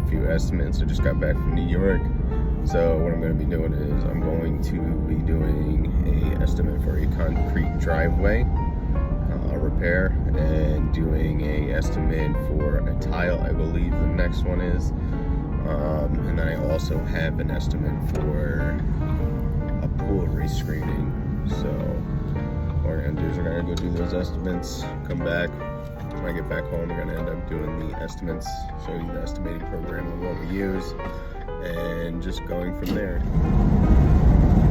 a few estimates. I just got back from New York. So what I'm going to be doing is I'm going to be doing a estimate for a concrete driveway repair, and doing a estimate for a tile, I believe the next one is. And then I also have an estimate for a pool rescreening. So what we're going to do is we're going to go do those estimates, come back. When I get back home, we're going to end up doing the estimates, show you the estimating program and what we use, and just going from there.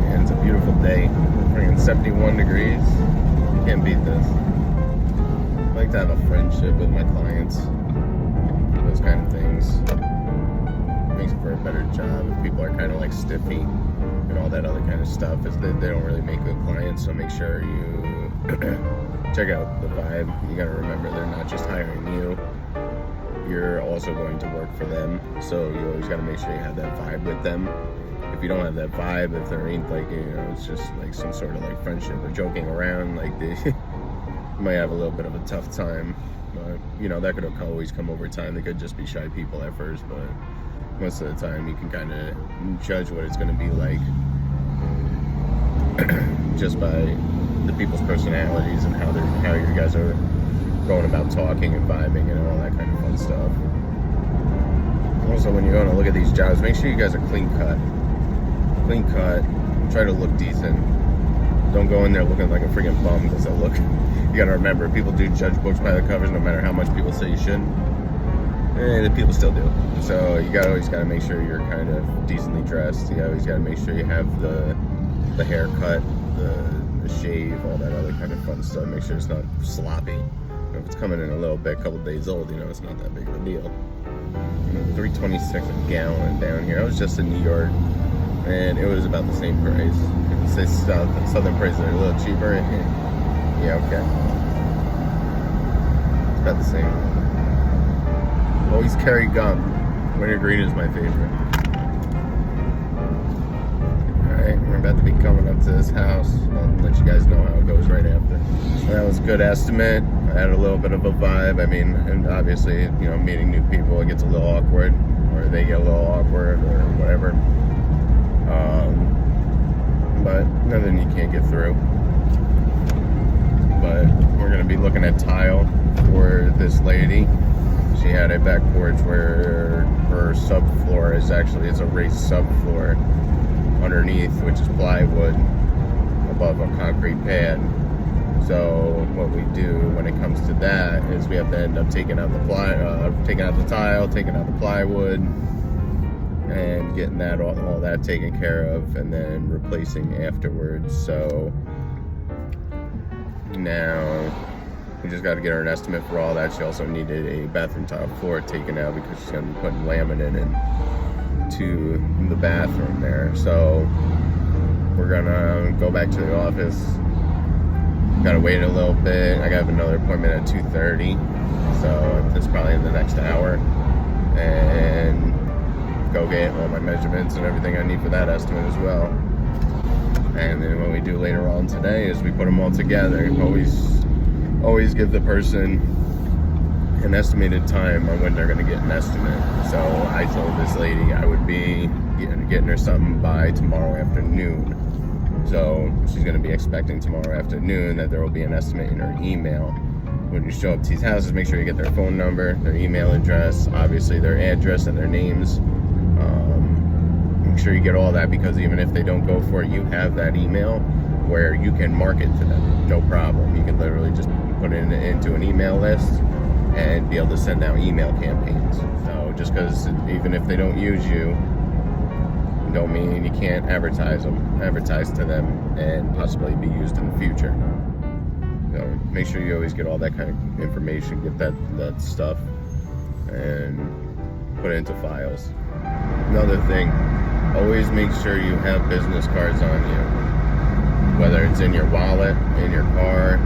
And it's a beautiful day. We're freaking 71 degrees. You can't beat this. I like to have a friendship with my clients. Those kind of things. Makes it for a better job. If people are kind of like stiffy and all that other kind of stuff, is that they don't really make good clients. So make sure you check out the vibe. You gotta remember, they're not just hiring you, you're also going to work for them. So you always gotta make sure you have that vibe with them. If you don't have that vibe, if there ain't like, it's just like some sort of like friendship or joking around, like they you might have a little bit of a tough time. But that could always come over time. They could just be shy people at first, but most of the time you can kind of judge what it's going to be like just by the people's personalities and how you guys are going about talking and vibing and all that kind of fun stuff. Also, when you're going to look at these jobs, make sure you guys are clean cut. Try to look decent. Don't go in there looking like a freaking bum, because you gotta remember, people do judge books by the covers, no matter how much people say you shouldn't. And people still do. So you always gotta make sure you're kind of decently dressed. You always gotta make sure you have the haircut, the shave, all that other kind of fun stuff. Make sure it's not sloppy. If it's coming in a little bit, a couple days old, it's not that big of a deal. $3.26 a gallon down here. I was just in New York, and it was about the same price. If you say southern prices are a little cheaper, yeah, okay. It's about the same. Always carry gum. Winter green is my favorite. Alright, we're about to be coming up to this house. I'll let you guys know how it goes right after. That was a good estimate. I had a little bit of a vibe. And obviously, meeting new people, it gets a little awkward, or they get a little awkward, or whatever. But nothing you can't get through. But we're going to be looking at tile for this lady. She had a back porch where her subfloor is a raised subfloor underneath, which is plywood above a concrete pad. So what we do when it comes to that is we have to end up taking out the tile, taking out the plywood, and getting that all that taken care of, and then replacing afterwards. So now we just got to get her an estimate for all that. She also needed a bathroom tile floor taken out because she's going to be putting laminate into the bathroom there. So we're going to go back to the office. Got to wait a little bit. I got another appointment at 2:30, so it's probably in the next hour. And go get all my measurements and everything I need for that estimate as well. And then what we do later on today is we put them all together. Always give the person an estimated time on when they're going to get an estimate. So I told this lady I would be getting her something by tomorrow afternoon. So she's going to be expecting tomorrow afternoon that there will be an estimate in her email. When you show up to these houses, make sure you get their phone number, their email address, obviously their address and their names. Make sure you get all that, because even if they don't go for it, you have that email where you can market to them. No problem. You can literally just put it into an email list and be able to send out email campaigns. So just because even if they don't use you, don't mean you can't advertise to them and possibly be used in the future. So make sure you always get all that kind of information, get that stuff, and put it into files. Another thing, always make sure you have business cards on you, whether it's in your wallet, in your car.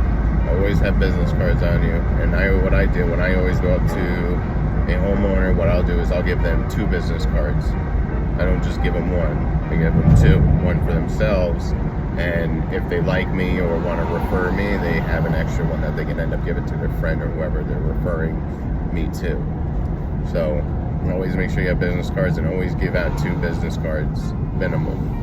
Always have business cards on you. And what I do when I always go up to a homeowner, what I'll do is I'll give them 2 business cards. I don't just give them 1. I give them 2, one for themselves, and if they like me or want to refer me, they have an extra one that they can end up giving to their friend or whoever they're referring me to. So Always make sure you have business cards, and always give out 2 business cards minimum.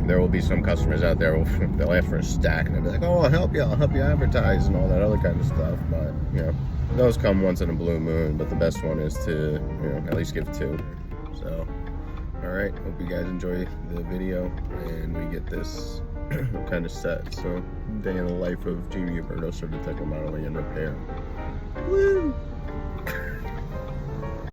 There will be some customers out there, they'll ask for a stack, and they'll be like, oh, I'll help you advertise, and all that other kind of stuff. But, you know, those come once in a blue moon, but the best one is to, you know, at least give 2. So, alright, hope you guys enjoy the video, and we get this kind of set. So, day in the life of Jamie Aberto, Certitec Remodeling and Repair. Woo!